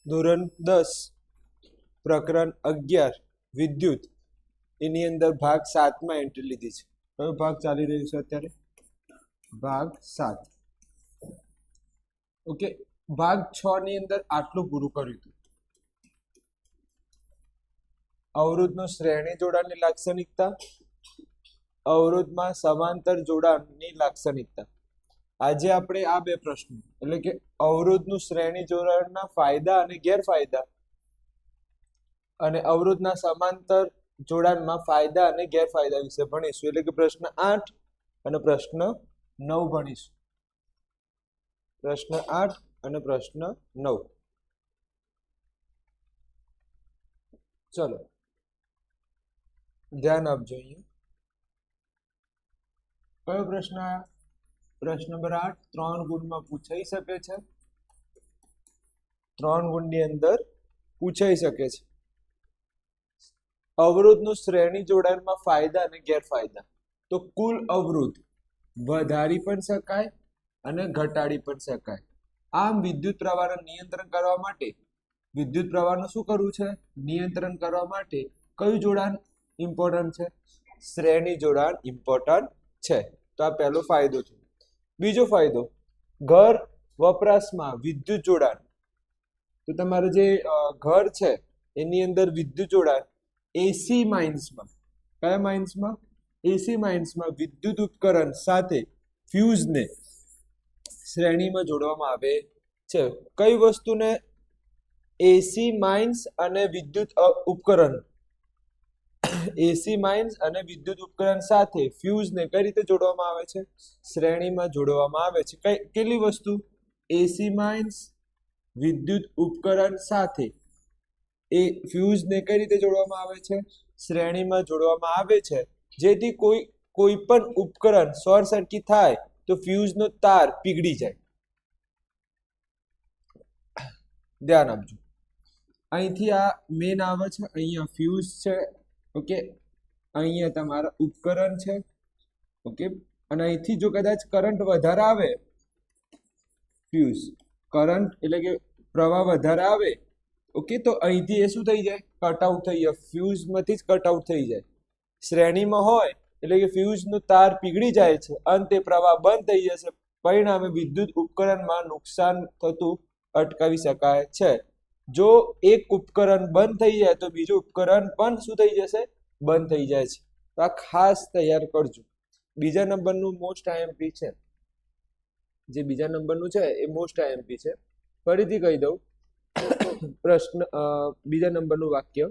ધોરણ 10 પ્રકરણ 11 વિદ્યુત એની અંદર ભાગ 7 માં એન્ટ્રી લીધી છે. કયો ભાગ ચાલી રહ્યો છે અત્યારે? ભાગ 7. ઓકે, ભાગ 6 ની અંદર આટલું પૂરું કર્યું હતું. અવરોધનો શ્રેણી જોડાણની લાક્ષણિકતા, અવરોધમાં સમાંતર જોડાણની લાક્ષણિકતા. આજે આપણે આ બે પ્રશ્નો એટલે કે અવરોધનું શ્રેણી જોડાણના ફાયદા અને ગેરફાયદા અને અવરોધના સમાંતર જોડાણમાં ફાયદા અને ગેરફાયદા વિશે ભણીશું. એટલે કે પ્રશ્ન 8 અને પ્રશ્ન 9 ભણીશું. પ્રશ્ન 8 અને પ્રશ્ન 9. ચલો ધ્યાન આપજો. અહીંયા કયો પ્રશ્ન? પ્રશ્ન નંબર 8 3 ગુણમાં પૂછાઈ શકે છે. 3 ગુણની અંદર પૂછાઈ શકે છે. અવરોધનું શ્રેણી જોડાણમાં ફાયદા અને ગેરફાયદા. તો કુલ અવરોધ વધારી પણ શકાય અને ઘટાડી પણ શકાય. આમ વિદ્યુત પ્રવાહને નિયંત્રણ કરવા માટે વિદ્યુત પ્રવાહનું શું કરવું છે? નિયંત્રણ કરવા માટે કયું જોડાણ ઇમ્પોર્ટન્ટ છે? શ્રેણી જોડાણ ઇમ્પોર્ટન્ટ છે. તો આ પહેલો ફાયદો છે. બીજો ફાયદો, ઘર વપરાશમાં વિદ્યુત જોડાણ. તો તમારું જે ઘર છે એની અંદર વિદ્યુત જોડાણ એસી માઇન્સમાં, કયા માઇન્સમાં? એસી માઇન્સમાં વિદ્યુત ઉપકરણ સાથે ફ્યુઝને શ્રેણીમાં જોડવામાં આવે છે. કઈ વસ્તુને? એસી માઇન્સ અને વિદ્યુત ઉપકરણ, એસી માઇન્સ અને વિદ્યુત ઉપકરણ સાથે ફ્યુઝને કઈ રીતે જોડવામાં આવે છે? શ્રેણીમાં જોડવામાં આવે છે. કેટલી વસ્તુ? એસી માઇન્સ વિદ્યુત ઉપકરણ સાથે એ ફ્યુઝને કઈ રીતે જોડવામાં આવે છે? શ્રેણીમાં જોડવામાં આવે છે. જેથી કોઈ પણ ઉપકરણ શોર્ટ સર્કિટ થાય તો ફ્યુઝનો તાર પીગળી જાય. ધ્યાન આપજો. અહીંથી આ મેન આવે છે, અહીંયા ફ્યુઝ છે. ઓકે, અહીંયા તમારા ઉપકરણ છે. ઓકે, અને અહીંથી જો કદાચ કરંટ વધારે આવે, ફ્યુઝ કરંટ એટલે કે પ્રવાહ વધારે આવે, ઓકે, તો અહીંથી એ શું થઈ જાય? કટ આઉટ થઈ જાય. ફ્યુઝમાંથી જ કટ આઉટ થઈ જાય. શ્રેણીમાં હોય એટલે કે ફ્યુઝનો તાર પીગળી જાય છે, અંતે પ્રવાહ બંધ થઈ જશે. પરિણામે વિદ્યુત ઉપકરણમાં નુકસાન થતું અટકાવી શકાય છે. જો એક ઉપકરણ બંધ થઈ જાય તો બીજું ઉપકરણ પણ શું થઈ જશે? બંધ થઈ જાય છે. તો આ ખાસ તૈયાર કરજો. બીજા નંબરનું મોસ્ટ આઈએમપી છે. જે બીજા નંબરનું છે એ મોસ્ટ આઈએમપી છે. ફરીથી કહી દઉં. પ્રશ્ન બીજા નંબરનું વાક્ય,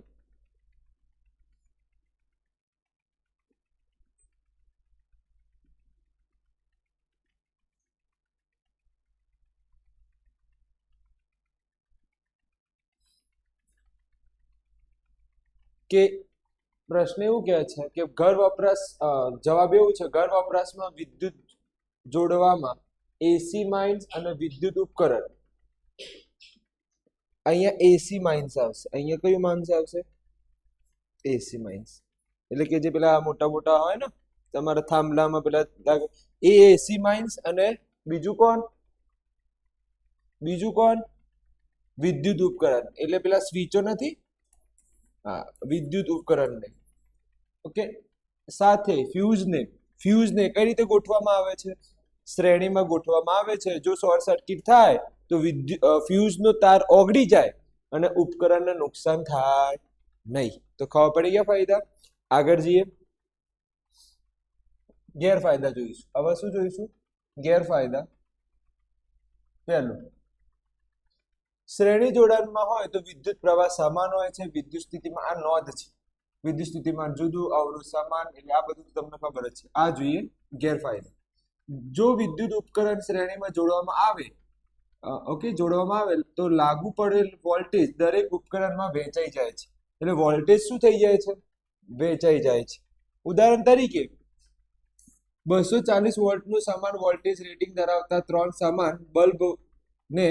કે પ્રશ્ન એવું કહે છે કે ઘર વપરાશ, જવાબ એવું છે, ઘર વપરાશમાં વિદ્યુત જોડવામાં એસી માઇન્સ અને વિદ્યુત ઉપકરણ. અહીંયા એસી માઇન્સ આવશે. અહીંયા કયું માઇન્સ આવશે? એસી માઇન્સ એટલે કે જે પેલા મોટા મોટા હોય ને તમારા થાંભલામાં પેલા, એ એસી માઇન્સ. અને બીજું કોણ? બીજું કોણ? વિદ્યુત ઉપકરણ એટલે પેલા સ્વિચો નથી, હા, વિદ્યુત ઉપકરણને. ઓકે, સાથે ફ્યુઝને કઈ રીતે ગોઠવવામાં આવે છે? શ્રેણીમાં ગોઠવવામાં આવે છે. જો શોર્ટ સર્કિટ થાય તો ફ્યુઝનો તાર ઓગળી જાય અને ઉપકરણને નુકસાન થાય નહીં. તો ખબર પડી ગયા ફાયદા. આગળ જઈએ, ગેરફાયદા જોઈશું. હવે શું જોઈશું? ગેરફાયદા. પહેલું, શ્રેણી જોડાણમાં હોય તો વિદ્યુત પ્રવાહ સમાન હોય છે. વિદ્યુત સ્થિતિમાં આ નોંધ છે. વિદ્યુત સ્થિતિમાં જુદું, અવરોધ સમાન, એટલે આ બધું તમને ખબર જ છે. આ જોઈએ ગેરફાયદા. જો વિદ્યુત ઉપકરણ શ્રેણીમાં જોડવામાં આવે, ઓકે, જોડવામાં આવે તો લાગુ પડેલ વોલ્ટેજ દરેક ઉપકરણમાં વહેંચાઈ જાય છે. એટલે વોલ્ટેજ શું થઈ જાય છે? વહેંચાઈ જાય છે. ઉદાહરણ તરીકે 240 વોલ્ટનું સમાન વોલ્ટેજ રેટિંગ ધરાવતા 3 સમાન બલ્બને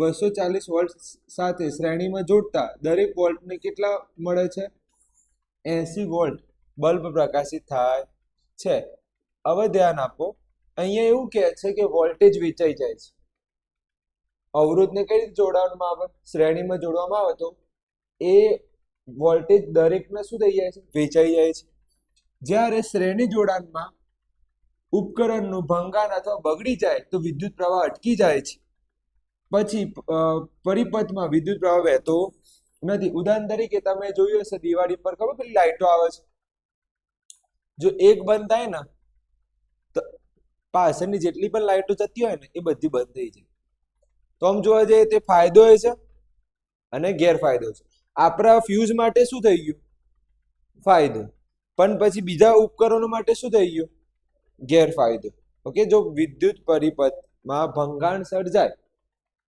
240 વોલ્ટ સાથે શ્રેણીમાં જોડતા દરેક વોલ્ટને કેટલા મળે છે? 80 વોલ્ટ બલ્બ પ્રકાશિત થાય છે. હવે ધ્યાન આપો, અહીંયા એવું કહે છે કે વોલ્ટેજ વેચાઈ જાય છે. અવરોધને કઈ રીતે જોડવામાં આવે, શ્રેણીમાં જોડવામાં આવે તો એ વોલ્ટેજ દરેકને શું થઈ જાય છે, વેચાઈ જાય છે. જ્યારે શ્રેણી જોડાણમાં ઉપકરણનું ભંગાણ અથવા બગડી જાય તો વિદ્યુત પ્રવાહ અટકી જાય છે. પછી પરિપથમાં વિદ્યુત પ્રવાહ વહેતો નથી. ઉદાહરણ તરીકે તમે જોયું હશે દિવાળી પર ખબર પેલી લાઈટો આવે છે, જો એક બંધ થાય ને તો પાછળની જેટલી પણ લાઈટો જતી હોય ને એ બધી બંધ થઈ જાય. તો આમ જોવા જઈએ તે ફાયદો છે અને ગેરફાયદો છે. આપણા ફ્યુઝ માટે શું થઈ ગયું, ફાયદો, પણ પછી બીજા ઉપકરણો માટે શું થઈ ગયું, ગેરફાયદો. ઓકે, જો વિદ્યુત પરિપથમાં ભંગાણ સર્જાય,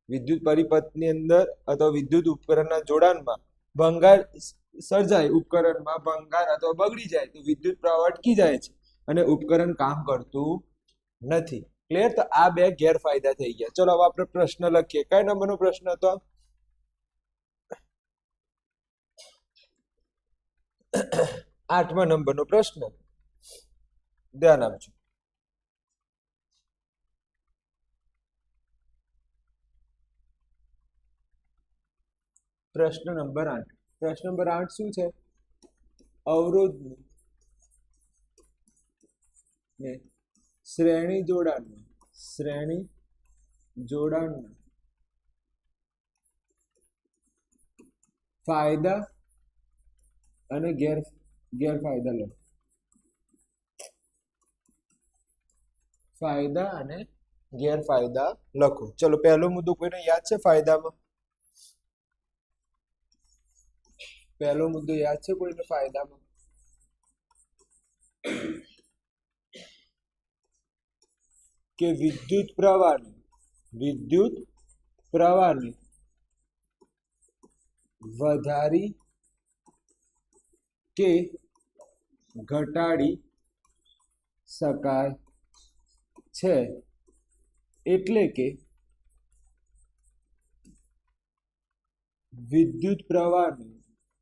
વિદ્યુત પરિપથની અંદર અથવા વિદ્યુત ઉપકરણના જોડાણમાં ભંગાણ સર્જાય, ઉપકરણમાં ભંગાણ અથવા બગડી જાય તો વિદ્યુત પ્રવાહ અટકી જાય છે અને ઉપકરણ કામ કરતું નથી. ક્લિયર? તો આ બે ગેરફાયદા થઈ ગયા. ચલો હવે આપણે પ્રશ્ન લખીએ. કયા નંબરનો પ્રશ્ન હતો? 8મા નંબરનો પ્રશ્ન. ધ્યાન આપજો. પ્રશ્ન નંબર 8. પ્રશ્ન નંબર 8 શું છે? અવરોધ ને શ્રેણી જોડાણના ફાયદા અને ગેરફાયદા લખો. ફાયદા અને ગેરફાયદા લખો. ચલો, પહેલો મુદ્દો કોઈને યાદ છે? ફાયદામાં પહેલો મુદ્દો યાદ છે કોઈને? ફાયદામાં કે વિદ્યુત પ્રવાહને વધારી કે ઘટાડી શકાય છે. એટલે કે વિદ્યુત પ્રવાહને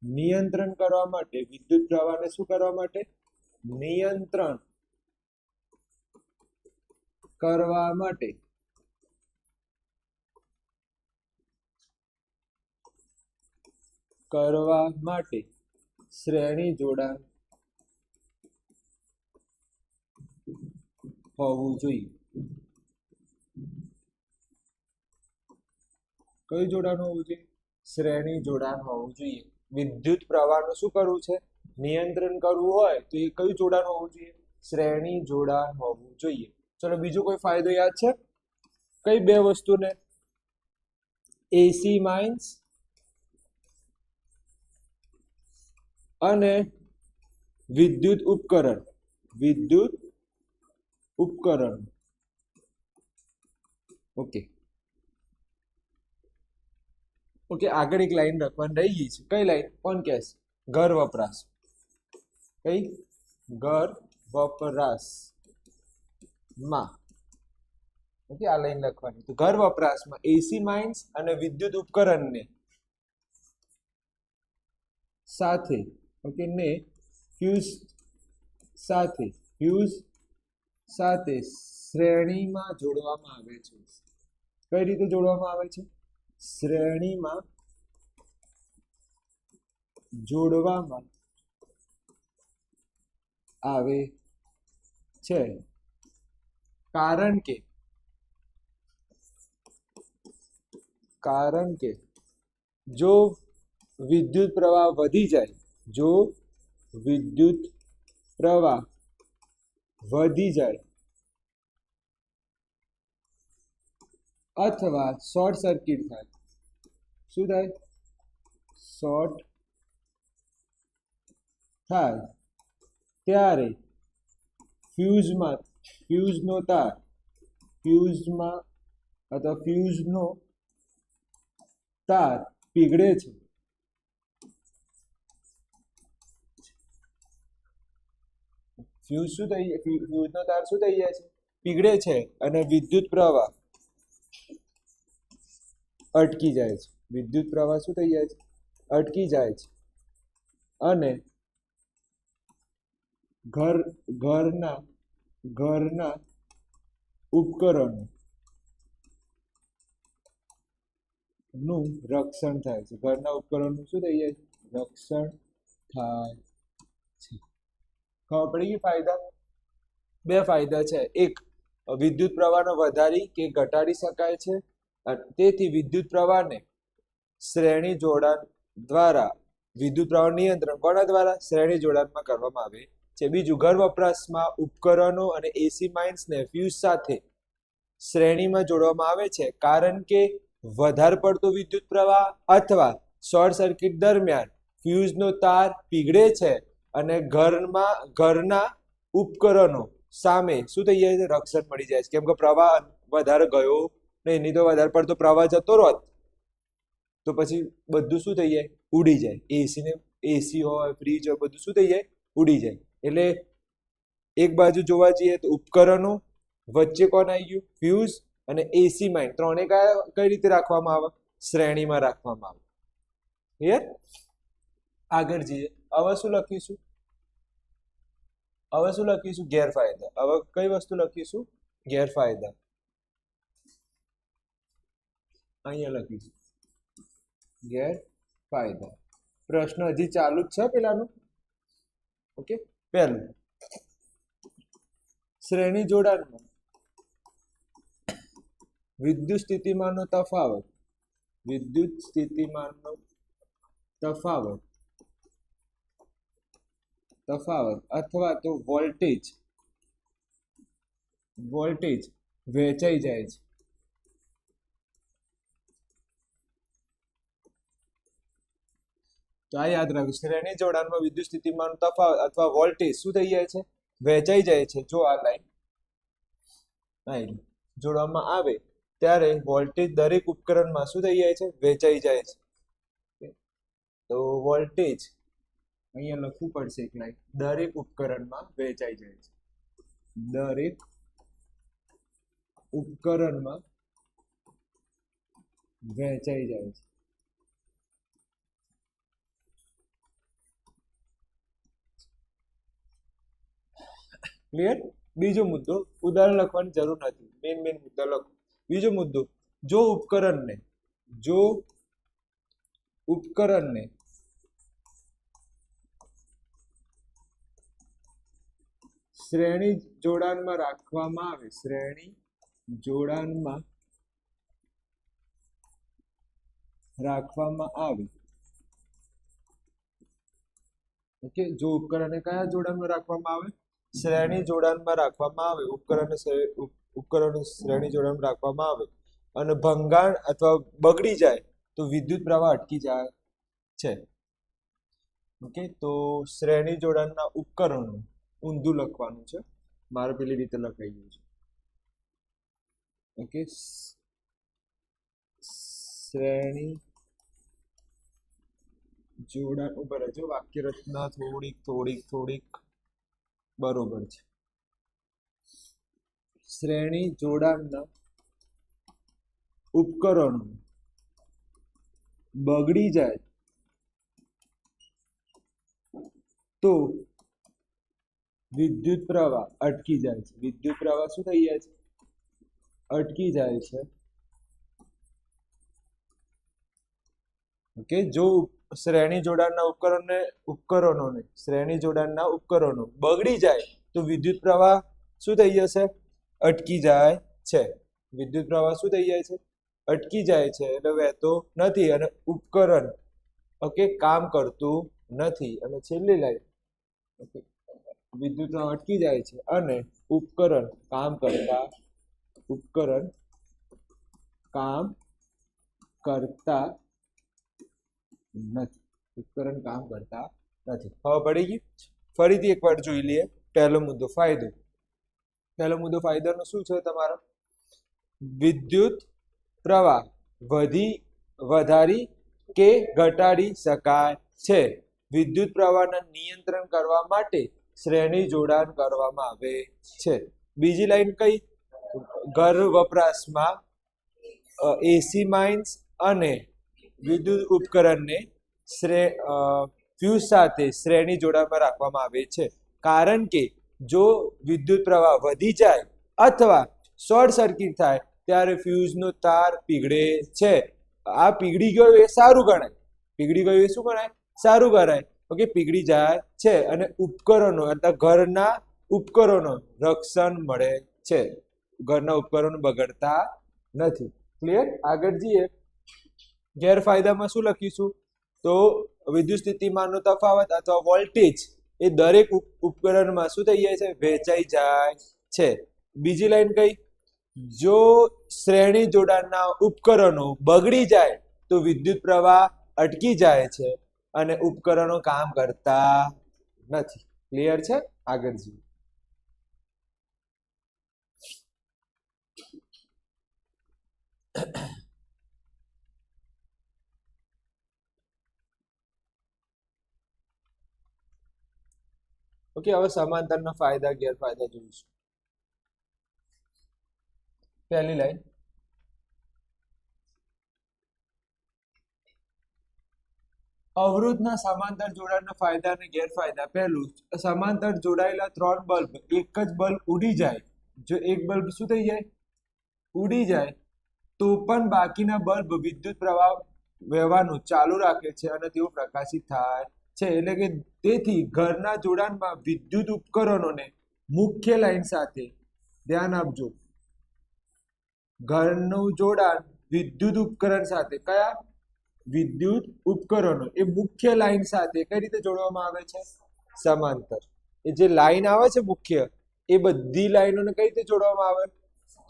નિયંત્રણ કરવા માટે, વિદ્યુત પ્રવાહને શું કરવા માટે? નિયંત્રણ કરવા માટે શ્રેણી જોડાણ હોવું જોઈએ. કયું જોડાણ હોવું જોઈએ? શ્રેણી જોડાણ હોવું જોઈએ. વિદ્યુત પ્રવાહનું શું કરવું છે? નિયંત્રણ કરવું હોય તો એ કયું જોડાણ હોવું જોઈએ? શ્રેણી જોડાણ હોવું જોઈએ. ચલો, બીજો કોઈ ફાયદો યાદ છે? કઈ બે વસ્તુને? એસી માઇન્સ અને વિદ્યુત ઉપકરણ. ઓકે, આગળ એક લાઈન લખવાની રહી ગઈ છે. કઈ લાઈન? કોણ કહેશે? ઘર વપરાશ. કઈ? ઘર વપરાશમાં. ઓકે, આ લાઈન લખવાની. તો ઘર વપરાશમાં એસી માઇન્સ અને વિદ્યુત ઉપકરણને સાથે, ઓકે, ને ફ્યુઝ સાથે શ્રેણીમાં જોડવામાં આવે છે. કઈ રીતે જોડવામાં આવે છે? શ્રેણીમાં જોડવામાં આવે છે. કારણ કે જો વિદ્યુત પ્રવાહ વધી જાય, અથવા શોર્ટ સર્કિટ થાય. શું થાય? શોર્ટ થાય ત્યારે ફ્યુઝનો તાર પીગળે છે. ફ્યુઝનો તાર શું થઈ જાય છે? પીગળે છે અને વિદ્યુત પ્રવાહ અટકી જાય છે. વિદ્યુત પ્રવાહ શું થઈ જાય છે? અટકી જાય છે. અને ઘરના ઉપકરણો નું રક્ષણ થાય છે, ઘરના ઉપકરણનું શું થઈ જાય છે, રક્ષણ થાય છે. ખબર પડી ગઈ ફાયદા? બે ફાયદા છે. એક, વિદ્યુત પ્રવાહને વધારી કે ઘટાડી શકાય છે, તેથી વિદ્યુત પ્રવાહને શ્રેણી જોડાણ દ્વારા વિદ્યુત પ્રવાહ નિયંત્રણ કોના દ્વારા? શ્રેણી જોડાણમાં કરવામાં આવે છે. બીજું, ઘર વપરાશમાં ઉપકરણો અને એસી માઇન્સને ફ્યુઝ સાથે શ્રેણીમાં જોડવામાં આવે છે, કારણ કે વધારે પડતો વિદ્યુત પ્રવાહ અથવા શોર્ટ સર્કિટ દરમિયાન ફ્યુઝનો તાર પીગળે છે અને ઘરના ઉપકરણો સામે શું થઈ જાય છે? રક્ષણ મળી જાય છે. કેમ કે પ્રવાહ વધારે ગયો નહીં તો વધારે પડતો પ્રવાહ જતો રોત તો પછી બધું શું થઈ જાય? ઉડી જાય. એસી હોય, ફ્રીજ હોય, બધું શું થઈ જાય? ઉડી જાય. એટલે એક બાજુ જોવા જઈએ તો ઉપકરણો, વચ્ચે કોણ આવી ગયું? ફ્યુઝ અને એસી માઇન, ત્રણે કઈ રીતે રાખવામાં આવે? શ્રેણીમાં રાખવામાં આવે. ક્લિયર? આગળ જઈએ. હવે શું લખીશું? ગેરફાયદા. હવે કઈ વસ્તુ લખીશું? ગેરફાયદા. અહીંયા લખીશું ગેરફાયદા. પ્રશ્ન હજી ચાલુ જ છે પેલાનું. ઓકે, પહેલું, શ્રેણી જોડાણમાં વિદ્યુત સ્થિતિમાનનો તફાવત અથવા તો વોલ્ટેજ વહેંચાઈ જાય છે. તો આ યાદ રાખો, શ્રેણી જોડાણમાં વિદ્યુત સ્થિતિમાનનો તફાવત અથવા વોલ્ટેજ શું થઈ જાય છે? વહેંચાઈ જાય છે. જો આ લાઈન જોડવામાં આવે ત્યારે વોલ્ટેજ દરેક ઉપકરણમાં શું થઈ જાય છે? વહેંચાઈ જાય છે. તો વોલ્ટેજ અહીંયા લખવું પડશે એક લાઈન, દરેક ઉપકરણમાં વહેંચાઈ જાય છે. દરેક ઉપકરણમાં વહેંચાઈ જાય છે. ક્લિયર? બીજો મુદ્દો, ઉદાહરણ લખવાની જરૂર નથી, મેન મુદ્દા લખો. બીજો મુદ્દો, જો ઉપકરણને શ્રેણી જોડાણમાં રાખવામાં આવે, ઓકે, જો ઉપકરણને કયા જોડાણમાં રાખવામાં આવે? શ્રેણી જોડાણમાં રાખવામાં આવે. ઉપકરણને શ્રેણી જોડાણમાં રાખવામાં આવે અને ભંગાણ અથવા બગડી જાય તો વિદ્યુત પ્રવાહ અટકી જાય છે. ઓકે, તો શ્રેણી જોડાણના ઉપકરણો ઊંધું લખવાનું છે, મારે પેલી રીતે લખાઈ ગયું છે. ઓકે, શ્રેણી જોડાણ ઉપર જો વાક્ય રચના થોડીક બરોબર છે. શ્રેણી જોડાણના ઉપકરણો બગડી જાય તો વિદ્યુત પ્રવાહ અટકી જાય છે. વિદ્યુત પ્રવાહ શું થઈ જાય છે? અટકી જાય છે. ઓકે, જો શ્રેણી જોડાણના ઉપકરણો બગડી જાય તો વિદ્યુત પ્રવાહ શું થઈ જશે? અટકી જાય છે. વિદ્યુત પ્રવાહ શું થઈ જાય છે? અટકી જાય છે. એટલે વહેતો નથી અને ઉપકરણ ઓકે કામ કરતું નથી. અને છેલ્લી લાઈન, ઓકે, વિદ્યુત પ્રવાહ અટકી જાય છે અને ઉપકરણ કામ કરતા નથી. હવે પડી ગઈ. ફરીથી એકવાર જોઈ લઈએ. પહેલો મુદ્દો ફાયદો. ફાયદાનો શું છે તમારો? વિદ્યુત પ્રવાહ વધારી કે ઘટાડી શકાય છે. વિદ્યુત પ્રવાહને નિયંત્રણ કરવા માટે શ્રેણી જોડાણ કરવામાં આવે છે. બીજી લાઈન કઈ? ઘર વપરાશમાં એસી માઇન્સ અને વિદ્યુત ઉપકરણને ફ્યુઝ સાથે શ્રેણી જોડાણમાં રાખવામાં આવે છે, કારણ કે જો વિદ્યુત પ્રવાહ વધી જાય અથવા શોર્ટ સર્કિટ થાય ત્યારે ફ્યુઝનો તાર પીગળે છે આ પીગળી ગયું એ સારું ગણાય, પીગળી ગયું એ શું ગણાય? સારું ગણાય. ઓકે, પીગળી જાય છે અને ઉપકરણો એટલે ઘરના ઉપકરણો રક્ષણ મળે છે, ઘરના ઉપકરણો બગડતા નથી. ક્લિયર? આગળ જઈએ. ગેરફાયદામાં શું લખીશું? તો વિદ્યુત સ્થિતિમાનનો તફાવત અથવા વોલ્ટેજ એ દરેક ઉપકરણમાં શું થઈ જાય છે? વહેંચાઈ જાય છે. બીજી લાઈન કઈ? જો શ્રેણી જોડાણના ઉપકરણો બગડી જાય તો વિદ્યુત પ્રવાહ અટકી જાય છે અને ઉપકરણો કામ કરતા નથી. ક્લિયર છે? આગળ જઈએ. ઓકે, હવે સમાંતરના ફાયદા ગેરફાયદા જોઈશું. પહેલી લાઈન, અવરોધના સમાંતર જોડાણના ફાયદા અને ગેરફાયદા. પહેલું, સમાંતર જોડાયેલા 3 બલ્બ એક જ બલ્બ ઉડી જાય, જો એક બલ્બ શું થઈ જાય? ઉડી જાય, તો પણ બાકીના બલ્બ વિદ્યુત પ્રવાહ વહેવાનું ચાલુ રાખે છે અને તેઓ પ્રકાશિત થાય છે. એટલે કે તેથી ઘરના જોડાણમાં વિદ્યુત ઉપકરણોને મુખ્ય લાઈન સાથે, ધ્યાન આપજો, ઘરનું જોડાણ વિદ્યુત ઉપકરણ સાથે, કયા? વિદ્યુત ઉપકરણો એ મુખ્ય લાઈન સાથે કઈ રીતે જોડવામાં આવે છે? સમાંતર. એ જે લાઈન આવે છે મુખ્ય, એ બધી લાઈનોને કઈ રીતે જોડવામાં આવે?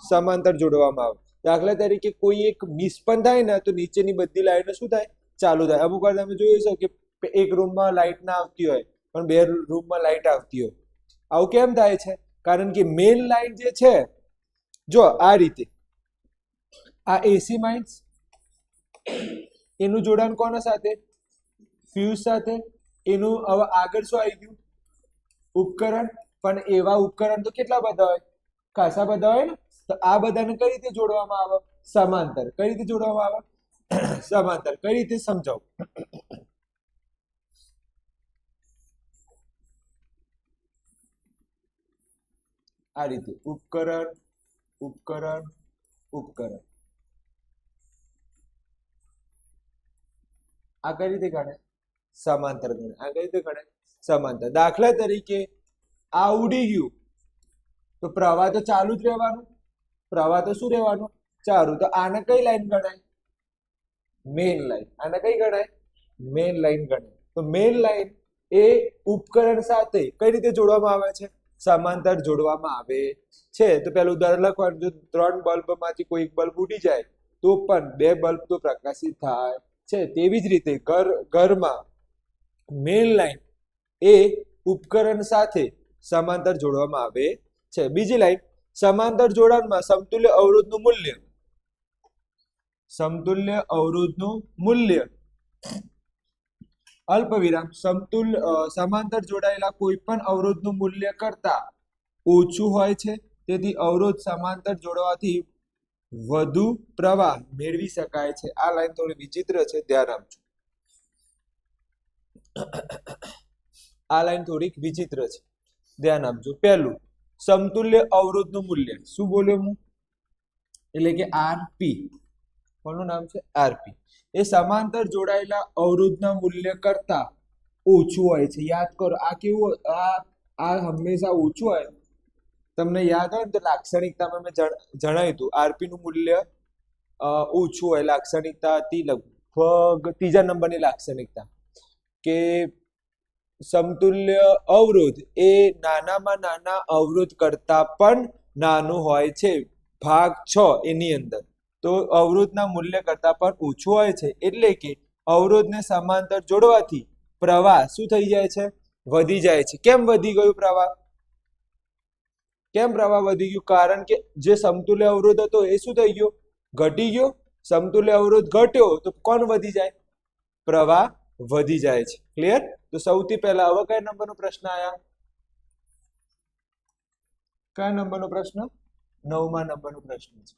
સમાંતર જોડવામાં આવે. દાખલા તરીકે કોઈ એક મિસ પણ થાય ને તો નીચેની બધી લાઈનો શું થાય? ચાલુ થાય. અમુક વાર તમે જોયું છે કે એક રૂમમાં લાઈટ ના આવતી હોય પણ બે રૂમમાં લાઈટ આવતી હોય. આવું કેમ થાય છે? કારણ કે મેઇન લાઈન જે છે, જો આ રીતે, આ એસી માઇન્સ, એનું જોડાણ કોના સાથે? ફ્યુઝ સાથે. એનું હવે આગળ શું આવી ગયું? ઉપકરણ. પણ એવા ઉપકરણ તો કેટલા બધા હોય? ખાસા બધા હોય ને. તો આ બધાને કઈ રીતે જોડવામાં આવે? સમાંતર. કઈ રીતે જોડવામાં આવે? સમાંતર. કઈ રીતે સમજાવો? આ રીતે ઉપકરણ, ઉપકરણ, ઉપકરણ. આ કઈ રીતે ગણે? સમાંતર ગણે. આ કઈ રીતે ગણે? સમાંતર. દાખલા તરીકે આ ઉડી ગયું તો પ્રવાહ તો ચાલુ જ રહેવાનું. પ્રવાહ તો શું રહેવાનું? ચાલુ. તો આને કઈ લાઈન ગણાય? Main line. આને કઈ ગણાય? મેઇન લાઈન ગણાય. તો મેઇન લાઈન એ ઉપકરણ સાથે કઈ રીતે જોડવામાં આવે છે? સમાંતર જોડવામાં આવે છે. તો પેલું ઉદાહરણ લખવાનું, જો 3 બલ્બમાંથી કોઈ એક બલ્બ ઉડી જાય તો પણ 2 બલ્બ તો પ્રકાશિત થાય છે. તેવી જ રીતે ઘરમાં મેઇન લાઈન એ ઉપકરણ સાથે સમાંતર જોડવામાં આવે છે. બીજી લાઈન, સમાંતર જોડાણમાં સમતુલ્ય અવરોધનું મૂલ્ય, સમતુલ્ય અવરોધનું મૂલ્ય, અલ્પવિરામ, સમાંતર જોડાયેલા કોઈ પણ અવરોધનું મૂલ્ય કરતા ઓછું હોય છે. તેથી અવરોધ સમાંતર જોડવાથી વધુ પ્રવાહ મેળવી શકાય છે. આ લાઈન થોડી વિચિત્ર છે, ધ્યાન આપજો. આ લાઈન થોડીક વિચિત્ર છે, ધ્યાન આપજો. પહેલું, સમતુલ્ય અવરોધનું મૂલ્ય. શું બોલ્યો હું? એટલે કે આરપી. કોનું નામ છે? આરપી. એ સમાંતર જોડાયેલા અવરોધના મૂલ્ય કરતા ઓછું હોય છે. યાદ કરો, આ કેવું? આ હંમેશા ઓછું હોય. તમને યાદ હોય ને તો લાક્ષણિકતામાં મેં જણાવ્યું હતું, આરપી નું મૂલ્ય ઓછું હોય. લાક્ષણિકતા હતી લગભગ 3જા નંબરની લાક્ષણિકતા, કે સમતુલ્ય અવરોધ એ નાનામાં નાના અવરોધ કરતા પણ નાનું હોય છે. ભાગ 6 એની અંદર તો અવરોધના મૂલ્ય કરતા પણ ઓછું હોય છે. એટલે કે અવરોધને સમાંતર જોડવાથી પ્રવાહ શું થઈ જાય છે? વધી જાય છે. કેમ વધી ગયું પ્રવાહ? કેમ પ્રવાહ વધી ગયું? કારણ કે જે સમતુલ્ય અવરોધ હતો એ શું થઈ ગયો? ઘટી ગયો. સમતુલ્ય અવરોધ ઘટ્યો તો કોણ વધી જાય? પ્રવાહ વધી જાય છે. ક્લિયર? તો સૌથી પહેલા હવે કયા નંબરનો પ્રશ્ન આયા? કયા નંબરનો પ્રશ્ન? 9મા નંબરનો પ્રશ્ન છે.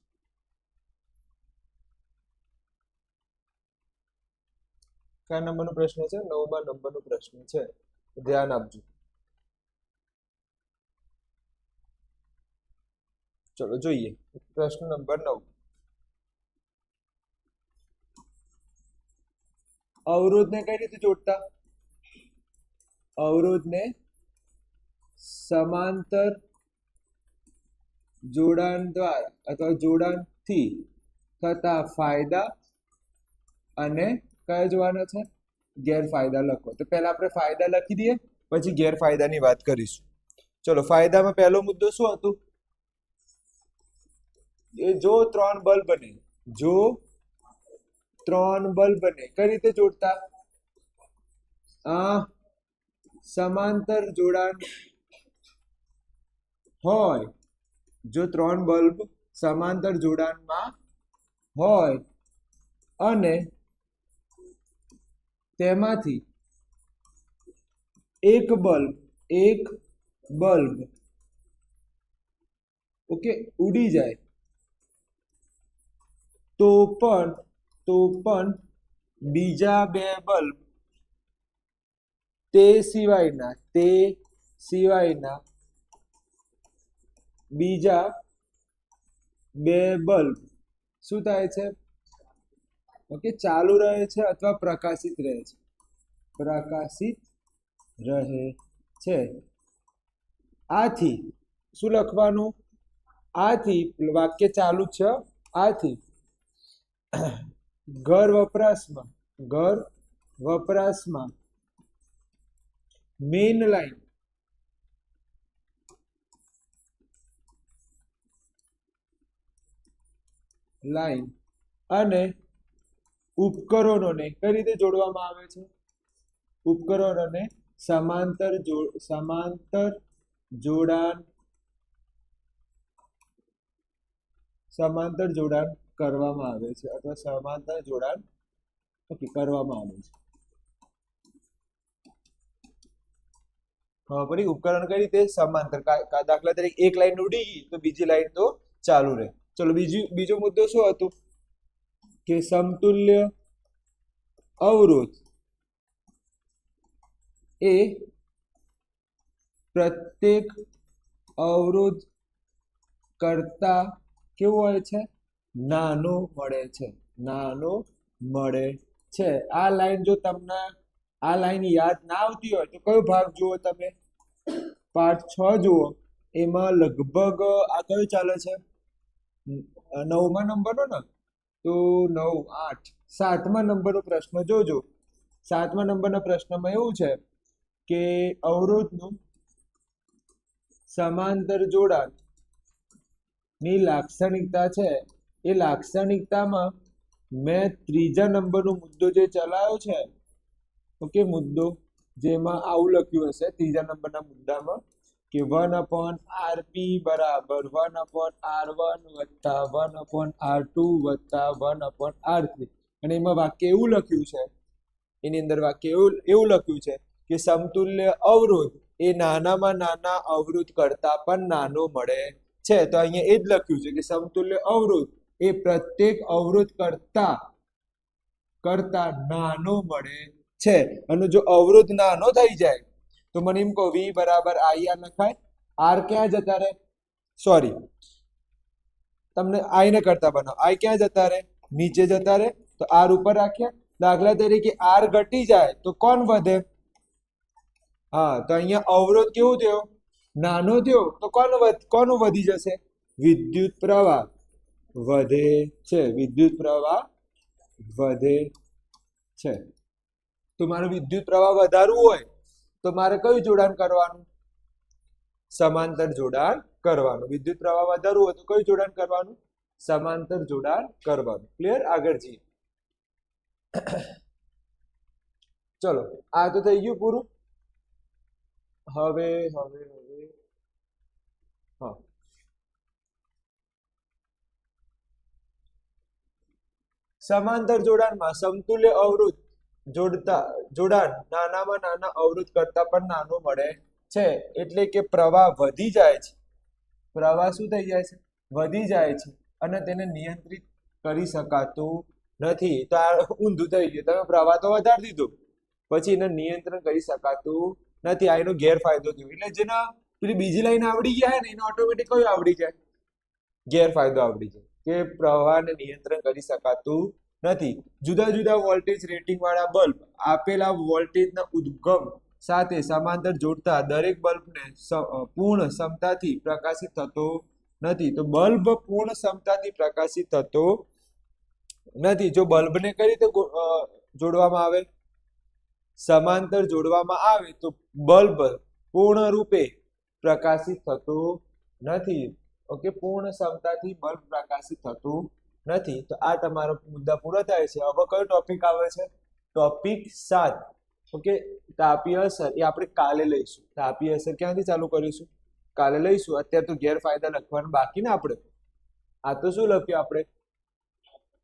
કયા નંબરનો પ્રશ્ન છે? 9મા નંબરનો પ્રશ્ન છે. ધ્યાન આપજો. ચલો જોઈએ પ્રશ્ન નંબર 9. અવરોધને કઈ રીતે જોડતા? અવરોધને સમાંતર જોડાણ દ્વારા અથવા જોડાણથી થતા ફાયદા અને કયા જોવાના છે? ગેરફાયદા લખો. તો પહેલા આપણે ફાયદા લખી દઈએ, પછી ગેરફાયદાની વાત કરીશું. ચલો, ફાયદામાં પહેલો મુદ્દો શું હતું? એ જો 3 બલ્બ બને, જો 3 બલ્બ બને, કઈ રીતે જોડતા? સમાંતર જોડાણ હોય, જો 3 બલ્બ સમાંતર જોડાણમાં હોય અને તેમાંથી એક બલ્બ ઓકે ઉડી જાય તો પણ બીજા 2 બલ્બ તે સિવાયના બીજા 2 બલ્બ શું થાય છે? ઓકે, ચાલુ રહે છે અથવા પ્રકાશિત રહે છે. આથી શું લખવાનું? આથી વાક્ય ચાલુ છે. આથી ઘર વપરાશમાં મેઇન લાઈન અને ઉપકરણોને કઈ રીતે જોડવામાં આવે છે? ઉપકરણોને સમાંતર જોડાણ કરવામાં આવે છે અથવા સમાંતર જોડાણ કરવામાં આવે છે. હા, પછી ઉપકરણ કઈ રીતે સમાંતર? દાખલા તરીકે એક લાઈન ઉડી ગઈ તો બીજી લાઈન તો ચાલુ રહે. ચલો, બીજો મુદ્દો શું હતો? કે સમતુલ્ય અવરોધ એ પ્રત્યેક અવરોધ કરતા કેવો હોય છે? નાનો મળે છે. આ લાઈન જો તમને આ લાઈન યાદ ના આવતી હોય તો કયો ભાગ જુઓ તમે? પાઠ 6 જુઓ. એમાં લગભગ આ કયો ચાલે છે? 9મા નંબરનો ને? તો 9, 8, 7મા નંબરનો પ્રશ્ન જોજો. 7મા નંબરના પ્રશ્નમાં એવું છે કે અવરોધનું સમાંતર જોડાણ ની લાક્ષણિકતા છે. એ લાક્ષણિકતામાં મેં 3જા નંબરનો મુદ્દો જે ચલાવ્યો છે, ઓકે, મુદ્દો જેમાં આવું લખ્યું હશે 3જા નંબરના મુદ્દામાં કે 1/rp બરાબર 1/r1 વત્તા 1/r2 વત્તા 1/r3. અને એમાં વાક્ય એવું લખ્યું છે, એની અંદર વાક્ય એવું લખ્યું છે કે સમતુલ્ય અવરોધ એ નાનામાં નાના અવરોધ કરતા પણ નાનો મળે છે. તો અહીંયા એ જ લખ્યું છે કે સમતુલ્ય અવરોધ એ પ્રત્યેક અવરોધ કરતા નાનો મળે છે. અને જો અવરોધ નાનો થઈ જાય તો મને એમ કહો v બરાબર ir લખાય. r ક્યાં જતા રહે? સોરી, તમને i ને કરતા બનાવો. i ક્યાં જતા રહે? નીચે જતા રહે. તો r ઉપર રાખ્યા. દાખલા તરીકે r ઘટી જાય તો કોણ વધે? હા, તો અહીંયા અવરોધ કેવું થયો? નાનો થયો. તો કોનું વધી જશે? વિદ્યુત પ્રવાહ વધે છે. તો મારે વિદ્યુત પ્રવાહ વધારવું હોય તો મારે કયું જોડાણ કરવાનું? સમાંતર જોડાણ કરવાનું. વિદ્યુત પ્રવાહ વધારવું હોય તો કયું જોડાણ કરવાનું? સમાંતર જોડાણ કરવાનું. ક્લિયર? આગળ જઈએ. ચલો, આ તો થઈ ગયું પૂરું. હવે હા, સમાંતર જોડાણમાં સમતુલ્ય અવરોધ જોડાણ નાનામાં નાના અવરોધ કરતા પણ નાનો મળે છે. એટલે કે પ્રવાહ વધી જાય છે. પ્રવાહ શું થઈ જાય છે? વધી જાય છે અને તેને નિયંત્રિત કરી શકાતું નથી. તો આ ઊંધું થઈ ગયું. તમે પ્રવાહ તો વધારી દીધો, પછી એને નિયંત્રણ કરી શકાતું નથી. આ એનો ગેરફાયદો થયો. એટલે જેના પેલી બીજી લાઈન આવડી ગયા ને એને ઓટોમેટિક કયું આવડી જાય? ગેરફાયદો આવડી જાય કે પ્રવાહને નિયંત્રણ કરી શકાતું નથી. જુદા જુદા વોલ્ટેજ રેટિંગ વાળા બલ્બ આપેલા વોલ્ટેજના ઉદ્ગમ સાથે સમાંતર જોડતા દરેક બલ્બને પૂર્ણ ક્ષમતાથી પ્રકાશિત થતો નથી. તો બલ્બ પૂર્ણ ક્ષમતાથી પ્રકાશિત થતો નથી. જો બલ્બને કઈ રીતે જોડવામાં આવે, સમાંતર જોડવામાં આવે તો બલ્બ પૂર્ણ રૂપે પ્રકાશિત થતો નથી. ઓકે, પૂર્ણ ક્ષમતાથી બલ્બ પ્રકાશિત થતું નથી. તો આ તમારો મુદ્દા પૂરો થાય છે. હવે કયો ટોપિક આવે છે? ટોપિક 7. ઓકે, તાપીય અસર એ આપણે કાલે લઈશું. તાપીય અસર ક્યાંથી ચાલુ કરીશું? કાલે લઈશું. અત્યારે તો ગેરફાયદા લખવાનું બાકી ને આપણે. આ તો શું લખ્યું આપણે?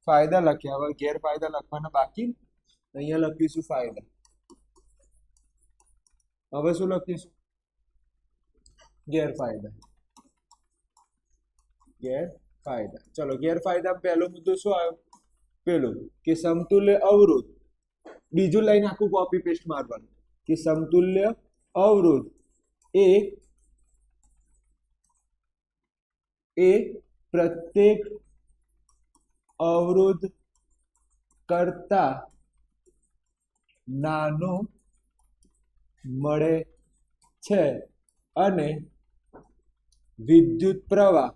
ફાયદા લખ્યા. હવે ગેરફાયદા લખવાના બાકી. અહીંયા લખીશું ફાયદા. હવે શું લખીશું? ગેરફાયદા. ગેરફાયદા. ચલો, ગેરફાયદા પહેલો મુદ્દો શું આવ્યો? પેલું કે સમતુલ્ય અવરોધ. બીજું લાઈન આખું કોપી પેસ્ટ મારવાનું કે સમતુલ્ય અવરોધ એ પ્રત્યેક અવરોધ કરતા નાનો મળે છે અને વિદ્યુત પ્રવાહ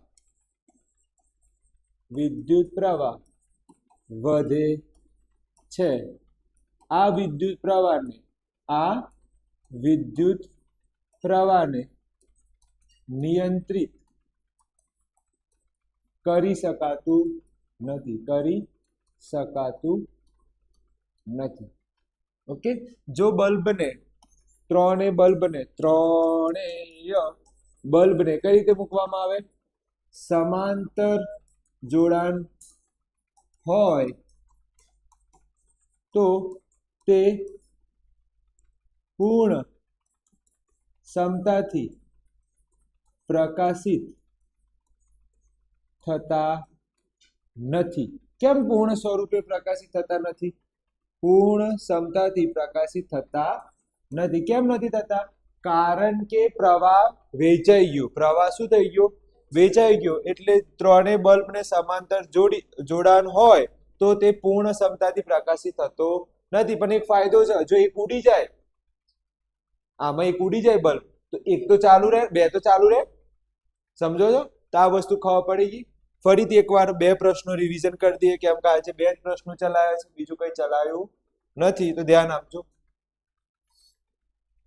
વધે છે. આ વિદ્યુત પ્રવાહને નિયંત્રિત કરી શકાતું નથી. ઓકે, જો ત્રણેય બલ્બને કઈ રીતે મૂકવામાં આવે? સમાંતર જોડાણ હોય તો તે પૂર્ણ ક્ષમતાથી પ્રકાશિત થતા નથી. કેમ પૂર્ણ સ્વરૂપે પ્રકાશિત થતા નથી? પૂર્ણ ક્ષમતાથી પ્રકાશિત થતા નથી. કેમ નથી થતા? કારણ કે પ્રવાહ વેચાઈ ગયો. પ્રવાહ શું થઈ ગયો? વેચાઈ ગયો. એટલે ત્રણેય બલ્બને સમાંતર જોડાણ હોય તો તે પૂર્ણ ક્ષમતાથી પ્રકાશિત થતો નથી. પણ એક ફાયદો છે, જો એક ઉડી જાય, આમાં એક ઉડી જાય બલ્બ, તો એક તો ચાલુ રહે, બે તો ચાલુ રહે. સમજો છો? તો આ વસ્તુ ખબર પડી ગઈ. ફરીથી એકવાર બે પ્રશ્નો રિવિઝન કરી દઈએ. કેમ કે આજે બે જ પ્રશ્નો ચલાવ્યા છે, બીજું કઈ ચલાવ્યું નથી. તો ધ્યાન આપજો.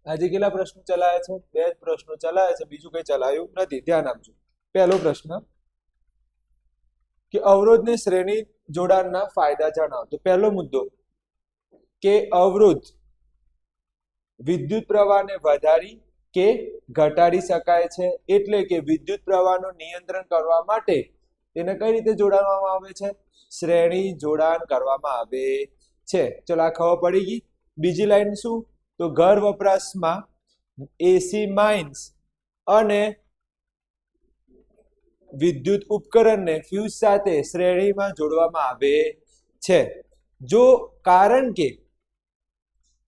આજે કેટલા પ્રશ્નો ચલાવ્યા છે? બે જ પ્રશ્નો ચલાવ્યા છે, બીજું કઈ ચલાવ્યું નથી. ધ્યાન આપજો. પહેલો પ્રશ્ન કે અવરોધને શ્રેણી જોડાણના ફાયદા જણાવો. તો પહેલો મુદ્દો કે અવરોધ વિદ્યુત પ્રવાહને વધારી કે ઘટાડી શકાય છે. એટલે કે વિદ્યુત પ્રવાહનું નિયંત્રણ કરવા માટે તેને કઈ રીતે જોડવામાં આવે છે? શ્રેણી જોડાણ કરવામાં આવે છે. ચલો, આ ખબર પડી ગઈ. બીજી લાઈન શું? તો ઘર વપરાશમાં એસી માઇન્સ અને વિદ્યુત ઉપકરણને ફ્યુઝ સાથે શ્રેણીમાં જોડવામાં આવે છે. કારણ કે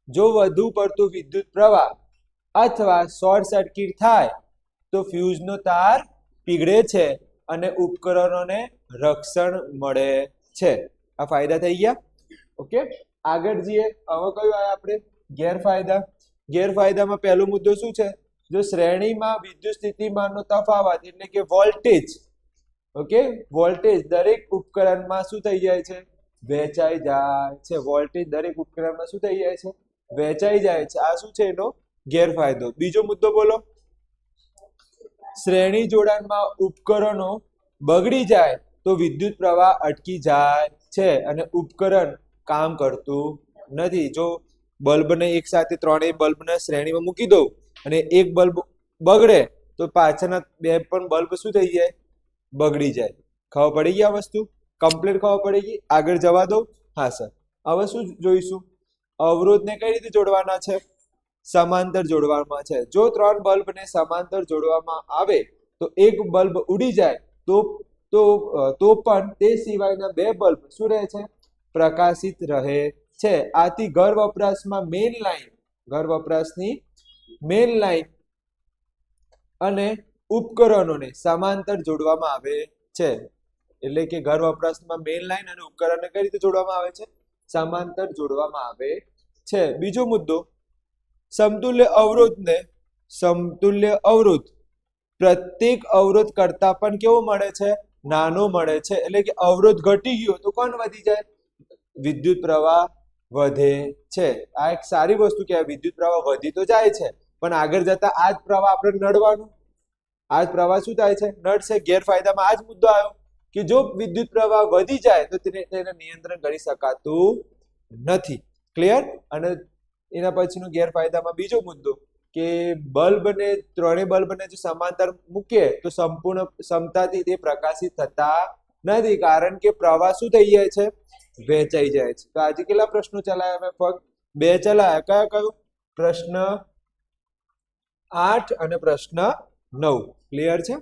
જો વધુ પડતું વિદ્યુત પ્રવાહ અથવા શોર્ટ સર્કિટ થાય તો ફ્યુઝનો તાર પીગળે છે અને ઉપકરણોને રક્ષણ મળે છે. આ ફાયદા થઈ ગયા. ઓકે, આગળ જઈએ. હવે કયું આવ્યા આપણે? ગેરફાયદા. ગેરફાયદામાં પહેલો મુદ્દો શું છે? જો શ્રેણીમાં વિદ્યુત સ્થિતિમાનનો તફાવત એટલે કે વોલ્ટેજ, ઓકે, વોલ્ટેજ દરેક ઉપકરણમાં શું થઈ જાય છે? વહેંચાઈ જાય છે. વોલ્ટેજ દરેક ઉપકરણમાં શું થઈ જાય છે? વહેંચાઈ જાય છે. આ શું છે? એનો ગેરફાયદો. બીજો મુદ્દો બોલો. શ્રેણી જોડાણમાં ઉપકરણો બગડી જાય તો વિદ્યુત પ્રવાહ અટકી જાય છે અને ઉપકરણ કામ કરતું નથી. જો બલ્બને એક સાથે ત્રણેય બલ્બને શ્રેણીમાં મૂકી દો અને એક બલ્બ બગડે તો પાછળના બે પણ બલ્બ શું થઈ જાય? બગડી જાય. ખબર પડી ગઈ? આ વસ્તુ કમ્પ્લીટ ખબર પડી ગઈ. આગળ જવા દો. હા સર. હવે શું જોઈશું? અવરોધને કઈ રીતે જોડવાના છે? સમાંતર જોડવામાં છે. જો ત્રણ બલ્બને સમાંતર જોડવામાં આવે તો એક બલ્બ ઉડી જાય તો પણ તે સિવાયના બે બલ્બ શું રહે છે? પ્રકાશિત રહે છે. આથી ઘર વપરાશની મેઇન લાઈન અને ઉપકરણોને સમાંતર જોડવામાં આવે છે. એટલે કે ઘર વપરાશમાં મેઇન લાઈન અને ઉપકરણને કઈ રીતે જોડવામાં આવે છે? સમાંતર જોડવામાં આવે છે. બીજો મુદ્દો, સમતુલ્ય અવરોધ પ્રત્યેક અવરોધ કરતા પણ કેવો મળે છે? નાનો મળે છે. એટલે કે અવરોધ ઘટી ગયો તો કોણ વધી જાય? વિદ્યુત પ્રવાહ વધે છે. આ એક સારી વસ્તુ કહેવાય. વિદ્યુત પ્રવાહ વધી તો જાય છે પણ આગળ જતા આ જ પ્રવાહ આપણે નડવાનું. આ જ પ્રવાહ શું થાય છે? નડશે. ગેરફાયદામાં આ જ મુદ્દો આવ્યો કે જો વિદ્યુત પ્રવાહ વધી જાય તો તેને નિયંત્રણ કરી શકાતું નથી. ક્લિયર? અને એના પછીનો ગેરફાયદામાં બીજો મુદ્દો કે ત્રણેય બલ્બને જો સમાંતર મૂકીએ તો સંપૂર્ણ ક્ષમતાથી તે પ્રકાશિત થતા નથી, કારણ કે પ્રવાહ શું થઈ જાય છે? વહેંચાઈ જાય છે. તો આજે કેટલા પ્રશ્નો ચલાયા? મેં ફક્ત 2 ચલાયા. કયો? પ્રશ્ન 8 અને પ્રશ્ન 9. ક્લિયર છે?